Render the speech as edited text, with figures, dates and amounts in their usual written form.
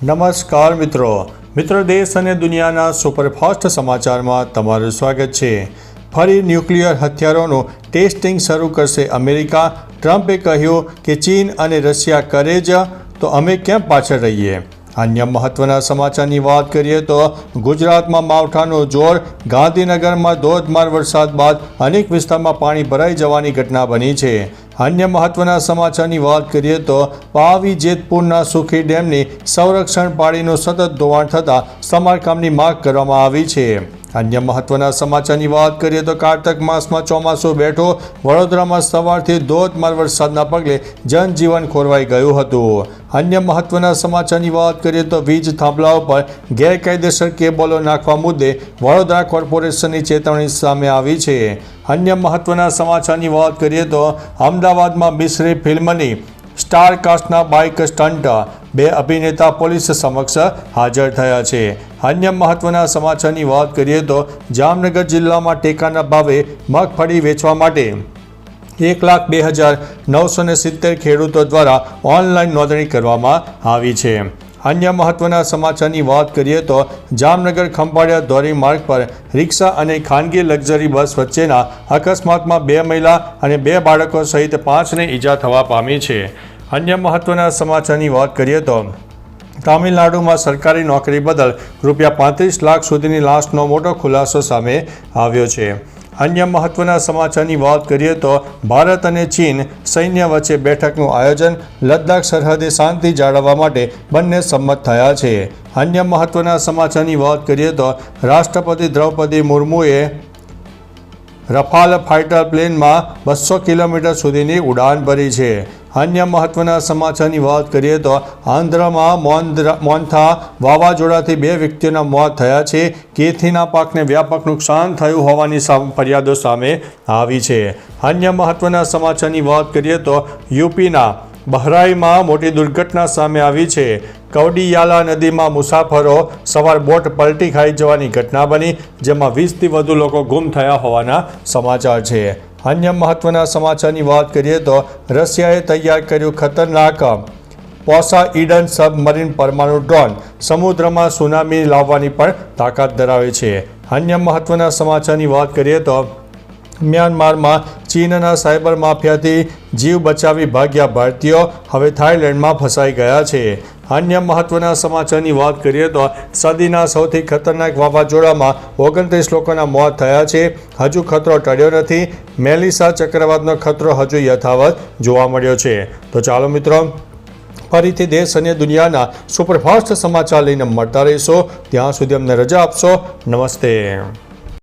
નમસ્કાર મિત્રો દેશ અને દુનિયાના સુપરફાસ્ટ સમાચારમાં તમારું સ્વાગત છે। ફરી ન્યુક્લિયર હથિયારોનું ટેસ્ટિંગ શરૂ કરશે અમેરિકા। ટ્રમ્પે કહ્યું કે ચીન અને રશિયા કરે જ તો અમે કેમ પાછળ રહીએ। અન્ય મહત્વના સમાચારની વાત કરીએ તો ગુજરાતમાં માવઠાનું જોર। ગાંધીનગરમાં ધોધમાર વરસાદ બાદ અનેક વિસ્તારમાં પાણી ભરાઈ જવાની ઘટના બની છે। અન્ય મહત્વના સમાચારની વાત કરીએ તો પાવી જેતપુરના સુખી ડેમની સંરક્ષણ પાળીનું સતત ધોવાણ થતાં સમારકામની માંગ કરવામાં આવી છે। અન્ય મહત્વના સમાચારની વાત કરીએ તો કારતક માસમાં ચોમાસું બેઠો। વડોદરામાં સવારથી ધોધમાર વરસાદના પગલે જનજીવન ખોરવાઈ ગયું હતું। અન્ય મહત્વના સમાચારની વાત કરીએ તો વીજ થાંભલાઓ પર ગેરકાયદેસર કેબલો નાખવા મુદ્દે વડોદરા કોર્પોરેશનની ચેતવણી સામે આવી છે। અન્ય મહત્વના સમાચારની વાત કરીએ તો અમદાવાદમાં મિશ્રી ફિલ્મની સ્ટાર કાસ્ટના બાઇક સ્ટન્ટ। બે અભિનેતા પોલીસ સમક્ષ હાજર થયા છે। અન્ય મહત્વના સમાચારની વાત કરીએ તો જામનગર જિલ્લામાં ટેકાના ભાવે મગફળી વેચવા માટે 1,02,970 ખેડૂતો દ્વારા ઓનલાઈન નોંધણી કરવામાં આવી છે। અન્ય મહત્વના સમાચારની વાત કરીએ તો જામનગર ખંભાળિયા ધોરીમાર્ગ પર રિક્ષા અને ખાનગી લક્ઝરી બસ વચ્ચેના અકસ્માતમાં 2 મહિલા અને 2 બાળકો સહિત 5ને ઈજા થવા પામી છે। અન્ય મહત્વના સમાચારની વાત કરીએ તો તામિલનાડુમાં સરકારી નોકરી બદલ ₹35 લાખ સુધીની લાંચનો મોટો ખુલાસો સામે આવ્યો છે। અન્ય મહત્વના સમાચારની વાત કરીએ તો ભારત અને ચીન સૈન્ય વચ્ચે બેઠકનું આયોજન। લદ્દાખ સરહદે શાંતિ જાળવવા માટે બંને સંમત થયા છે। અન્ય મહત્વના સમાચારની વાત કરીએ તો રાષ્ટ્રપતિ દ્રૌપદી મુર્મુએ રફાલ ફાઇટર પ્લેનમાં 200 કિલોમીટર સુધીની ઉડાન ભરી છે। અન્ય મહત્વના સમાચારની વાત કરીએ તો આંધ્રમાં મોન્થા વાવાઝોડાથી 2 વ્યક્તિઓના મોત થયા છે। કેથીના પાકને વ્યાપક નુકસાન થયું હોવાની ફરિયાદો સામે આવી છે। અન્ય મહત્વના સમાચારની વાત કરીએ તો યુપીના બહરાઈમાં મોટી દુર્ઘટના સામે આવી છે। કવડિયાલા નદીમાં મુસાફરો સવાર બોટ પલટી ખાઈ જવાની ઘટના બની, જેમાં 20થી વધુ લોકો ગુમ થયા હોવાના સમાચાર છે। અન્ય મહત્વના સમાચારની વાત કરીએ તો રશિયાએ તૈયાર કર્યું ખતરનાક પોસાઇડન સબમરીન પરમાણુ ડ્રોન। સમુદ્રમાં સુનામી લાવવાની પણ તાકાત ધરાવે છે। અન્ય મહત્વના સમાચારની વાત કરીએ તો મ્યાનમારમાં ચીનના સાયબર માફિયાથી જીવ બચાવી ભાગ્યા ભારતીયો હવે થાઇલેન્ડમાં ફસાઈ ગયા છે। અન્ય મહત્વના સમાચારની વાત કરીએ તો સદીના સૌથી ખતરનાક વાવાઝોડામાં 29 લોકોના મોત થયા છે। હજુ ખતરો ટળ્યો નથી। મેલિસા ચક્રવાતનો ખતરો હજુ યથાવત જોવા મળ્યો છે। તો ચાલો મિત્રો, ફરીથી દેશ અને દુનિયાના સુપરફાસ્ટ સમાચાર લઈને મળતા રહીશો। ત્યાં સુધી અમને રજા આપશો। નમસ્તે।